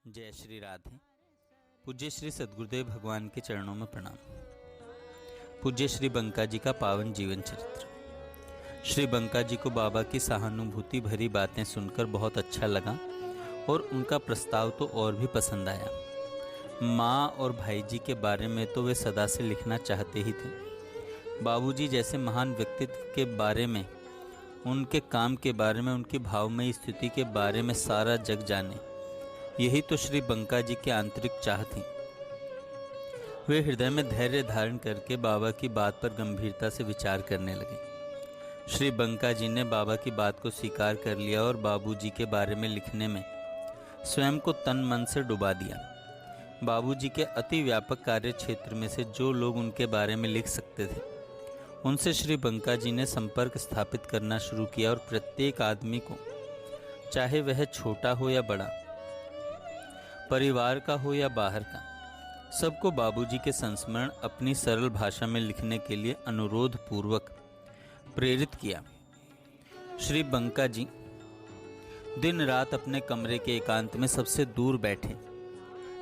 जय श्री राधे। पूज्य श्री सद्गुरुदेव भगवान के चरणों में प्रणाम। पूज्य श्री बंका जी का पावन जीवन चरित्र। श्री बंका जी को बाबा की सहानुभूति भरी बातें सुनकर बहुत अच्छा लगा और उनका प्रस्ताव तो और भी पसंद आया। माँ और भाई जी के बारे में तो वे सदा से लिखना चाहते ही थे। बाबूजी जैसे महान व्यक्तित्व के बारे में, उनके काम के बारे में, उनकी भावमयी स्थिति के बारे में सारा जग जाने, यही तो श्री बंका जी की आंतरिक चाह थी। वे हृदय में धैर्य धारण करके बाबा की बात पर गंभीरता से विचार करने लगे। श्री बंका जी ने बाबा की बात को स्वीकार कर लिया और बाबूजी के बारे में लिखने में स्वयं को तन मन से डुबा दिया। बाबूजी के अति व्यापक कार्य क्षेत्र में से जो लोग उनके बारे में लिख सकते थे, उनसे श्री बंका जी ने संपर्क स्थापित करना शुरू किया और प्रत्येक आदमी को, चाहे वह छोटा हो या बड़ा, परिवार का हो या बाहर का, सबको बाबूजी के संस्मरण अपनी सरल भाषा में लिखने के लिए अनुरोध पूर्वक प्रेरित किया। श्री बंका जी दिन रात अपने कमरे के एकांत में सबसे दूर बैठे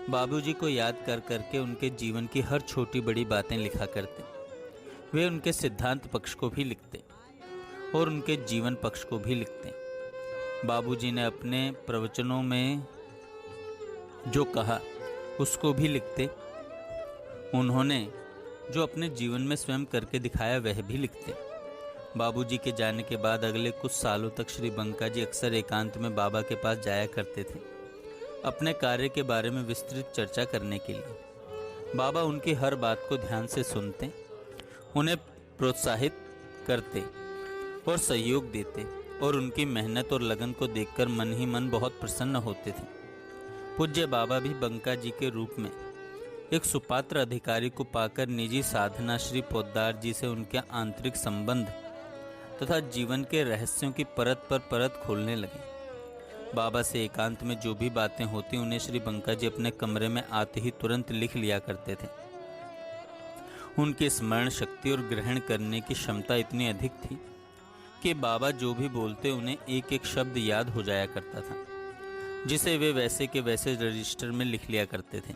बाबूजी को याद कर करके उनके जीवन की हर छोटी बड़ी बातें लिखा करते। वे उनके सिद्धांत पक्ष को भी लिखते और उनके जीवन पक्ष को भी लिखते। बाबूजी ने अपने प्रवचनों में जो कहा उसको भी लिखते। उन्होंने जो अपने जीवन में स्वयं करके दिखाया वह भी लिखते। बाबूजी के जाने के बाद अगले कुछ सालों तक श्री बंका जी अक्सर एकांत में बाबा के पास जाया करते थे, अपने कार्य के बारे में विस्तृत चर्चा करने के लिए। बाबा उनकी हर बात को ध्यान से सुनते, उन्हें प्रोत्साहित करते और सहयोग देते और उनकी मेहनत और लगन को देखकर मन ही मन बहुत प्रसन्न होते थे। पूज्य बाबा भी बंका जी के रूप में एक सुपात्र अधिकारी को पाकर निजी साधना श्री पोद्दार जी से उनके आंतरिक संबंध तथा जीवन के रहस्यों की परत पर परत खोलने लगे। बाबा से एकांत में जो भी बातें होती उन्हें श्री बंका जी अपने कमरे में आते ही तुरंत लिख लिया करते थे। उनकी स्मरण शक्ति और ग्रहण करने की क्षमता इतनी अधिक थी कि बाबा जो भी बोलते उन्हें एक एक शब्द याद हो जाया करता था, जिसे वे वैसे के वैसे रजिस्टर में लिख लिया करते थे।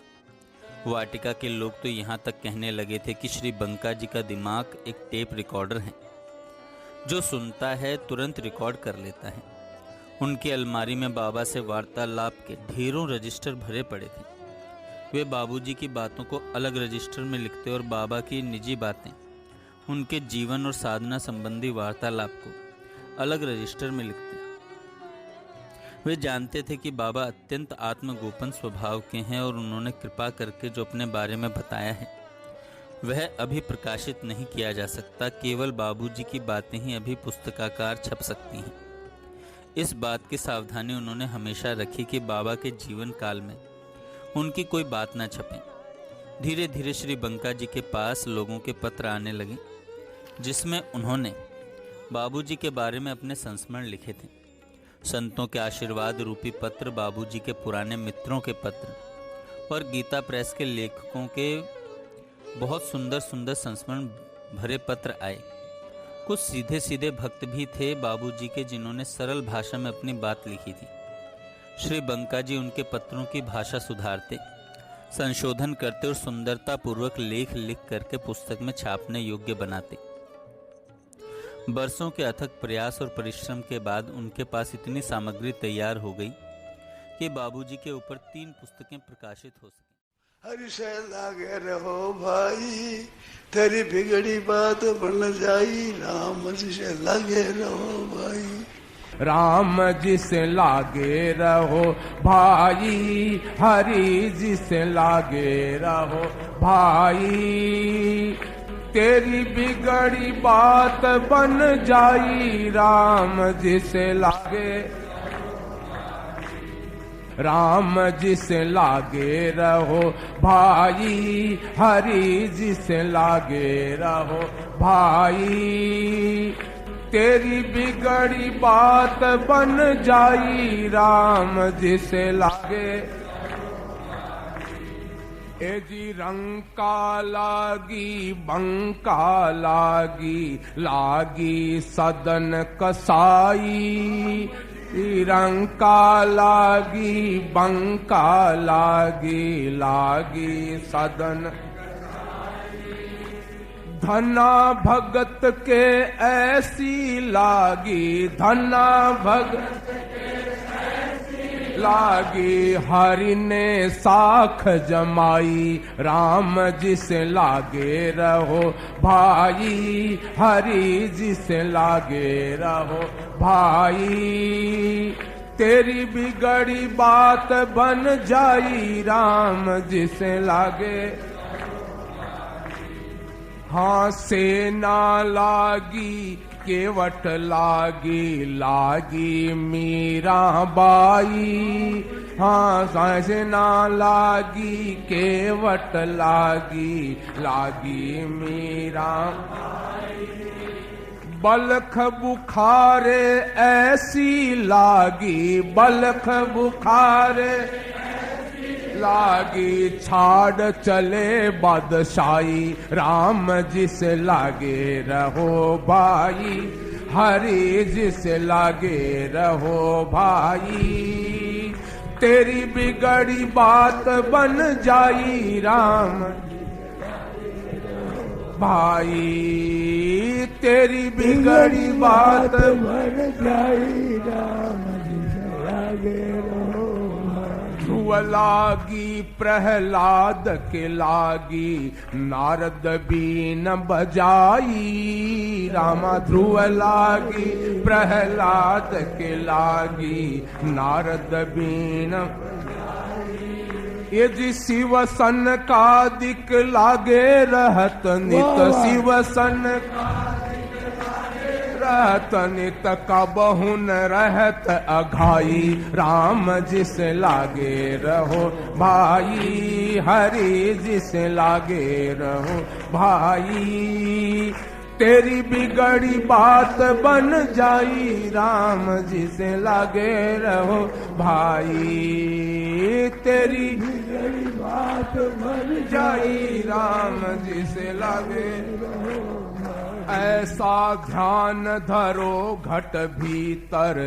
वाटिका के लोग तो यहाँ तक कहने लगे थे कि श्री बंका जी का दिमाग एक टेप रिकॉर्डर है, जो सुनता है तुरंत रिकॉर्ड कर लेता है। उनकी अलमारी में बाबा से वार्तालाप के ढेरों रजिस्टर भरे पड़े थे। वे बाबूजी की बातों को अलग रजिस्टर में लिखते और बाबा की निजी बातें, उनके जीवन और साधना संबंधी वार्तालाप को अलग रजिस्टर में लिखते। वे जानते थे कि बाबा अत्यंत आत्मगोपन स्वभाव के हैं और उन्होंने कृपा करके जो अपने बारे में बताया है वह अभी प्रकाशित नहीं किया जा सकता। केवल बाबूजी की बातें ही अभी पुस्तकाकार छप सकती हैं। इस बात की सावधानी उन्होंने हमेशा रखी कि बाबा के जीवन काल में उनकी कोई बात न छपे। धीरे धीरे श्री बंका जी के पास लोगों के पत्र आने लगे, जिसमें उन्होंने बाबूजी के बारे में अपने संस्मरण लिखे थे। संतों के आशीर्वाद रूपी पत्र, बाबूजी के पुराने मित्रों के पत्र और गीता प्रेस के लेखकों के बहुत सुंदर सुंदर संस्मरण भरे पत्र आए। कुछ सीधे सीधे भक्त भी थे बाबूजी के, जिन्होंने सरल भाषा में अपनी बात लिखी थी। श्री बंका जी उनके पत्रों की भाषा सुधारते, संशोधन करते और सुंदरता पूर्वक लेख लिख करके पुस्तक में छापने योग्य बनाते। बरसों के अथक प्रयास और परिश्रम के बाद उनके पास इतनी सामग्री तैयार हो गई कि बाबूजी के ऊपर 3 पुस्तकें प्रकाशित हो सकें। हरि से लागे रहो भाई, तेरी बिगड़ी बात बन जाई, राम जी से लागे रहो भाई। राम जी से लागे रहो भाई, हरि जी से लागे रहो भाई, तेरी बिगड़ी बात बन जाई, राम जी से लागे, राम जी से लागे रहो भाई, हरि जी से लागे रहो भाई, तेरी बिगड़ी बात बन जाई, राम जी से लागे। ए जी रंका लागी बंका लागी, लागी सदन कसाई, तिरंका लागी बंका लागी सदन धना भगत के ऐसी लागी धना भगत लागी हरि ने साख जमाई राम जिसे लागे रहो भाई हरि जिसे लागे रहो भाई तेरी बिगड़ी बात बन जाई राम जिसे लागे हाँ सेना लागी केवट लागी मीरा बाई हाँ सेना लागी केवट लागी मीरा बलख बुखारे ऐसी लागी बलख बुखारे लागी छाड़ चले बादशाही राम जिसे लागे रहो भाई हरि जिसे लागे रहो भाई तेरी बिगड़ी बात बन जाई राम भाई तेरी बिगड़ी बात बन जाई राम जिसे लागे रहो ध्रुव लागी प्रहलाद के लागी नारद बीन बजाई रामा ध्रुव लागी प्रहलाद के लागी नारद बीन ये जी शिव सन का दिक लागे रहत नित शिव सन रहत नित का बहुन रहत अघाई राम जिस लागे रहो भाई हरि जिस लागे रहो भाई तेरी बिगड़ी बात बन जाई राम जिसे लागे रहो भाई तेरी बिगड़ी बात बन जाई राम जिसे लागे रहो ऐसा ध्यान धरो घट भीतर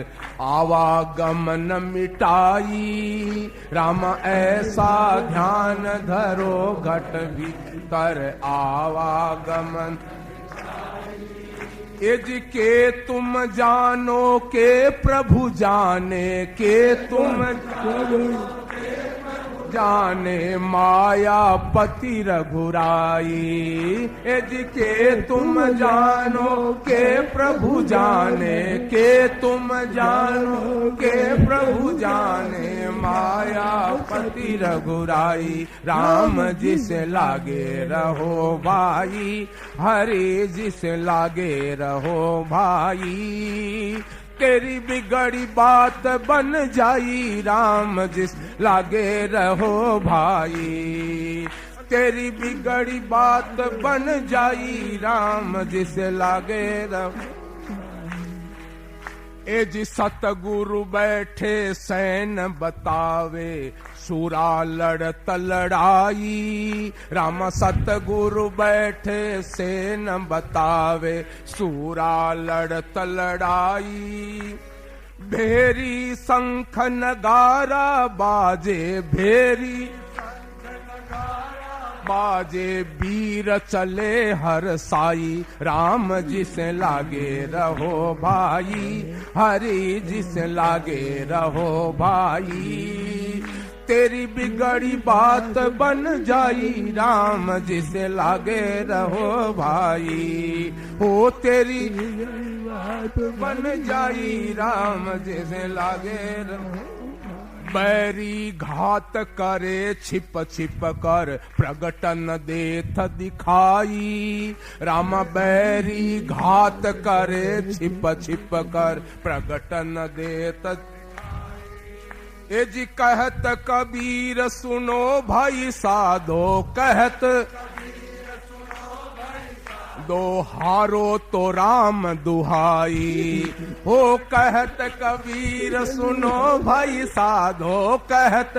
आवागमन मिटाई राम ऐसा ध्यान धरो घट भीतर आवागमन एज के तुम जानो के प्रभु जाने के तुम जाने माया पति रघुराई एज के तुम जानो के प्रभु जाने के तुम जानो के प्रभु जाने माया पति रघुराई राम जिसे लागे रहो भाई हरि जिसे लागे रहो भाई तेरी बिगड़ी बात बन जाई राम जिस लागे रहो भाई तेरी बिगड़ी बात बन जाई राम जिस लागे रहो ए जी सतगुरु बैठे सैन बतावे सूरा लड़त लड़ाई राम सतगुरु बैठे सैन बतावे सूरा लड़त लड़ाई भेरी शंख नगारा बाजे भेरी बाजे वीर चले हर साई राम जिसे लागे रहो भाई हरि जिसे लागे रहो भाई तेरी बिगड़ी बात बन जाई राम जिसे लागे रहो भाई हो तेरी बात बन जाई राम जिसे लागे रहो बैरी घात करे छिप छिप कर प्रगटन देथ दिखाई राम बैरी घात करे छिप छिप कर प्रगटन देथ ए जी कहत कबीर सुनो भाई साधो कहत दो हारो तो राम दुहाई हो कहत कबीर सुनो भाई साधो कहत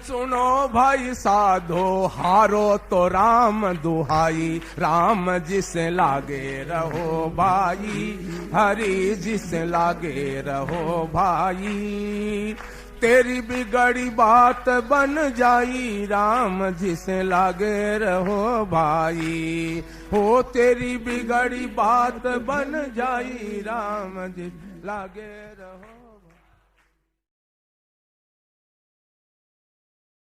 सुनो भाई साधो हारो तो राम दुहाई, राम जिसे लागे रहो भाई, हरि जिसे लागे रहो भाई। तेरी बिगड़ी बात बन जाई, राम जिसे लागे रहो भाई। हो तेरी बिगड़ी बात बन जाई, राम जिसे लागे रहो।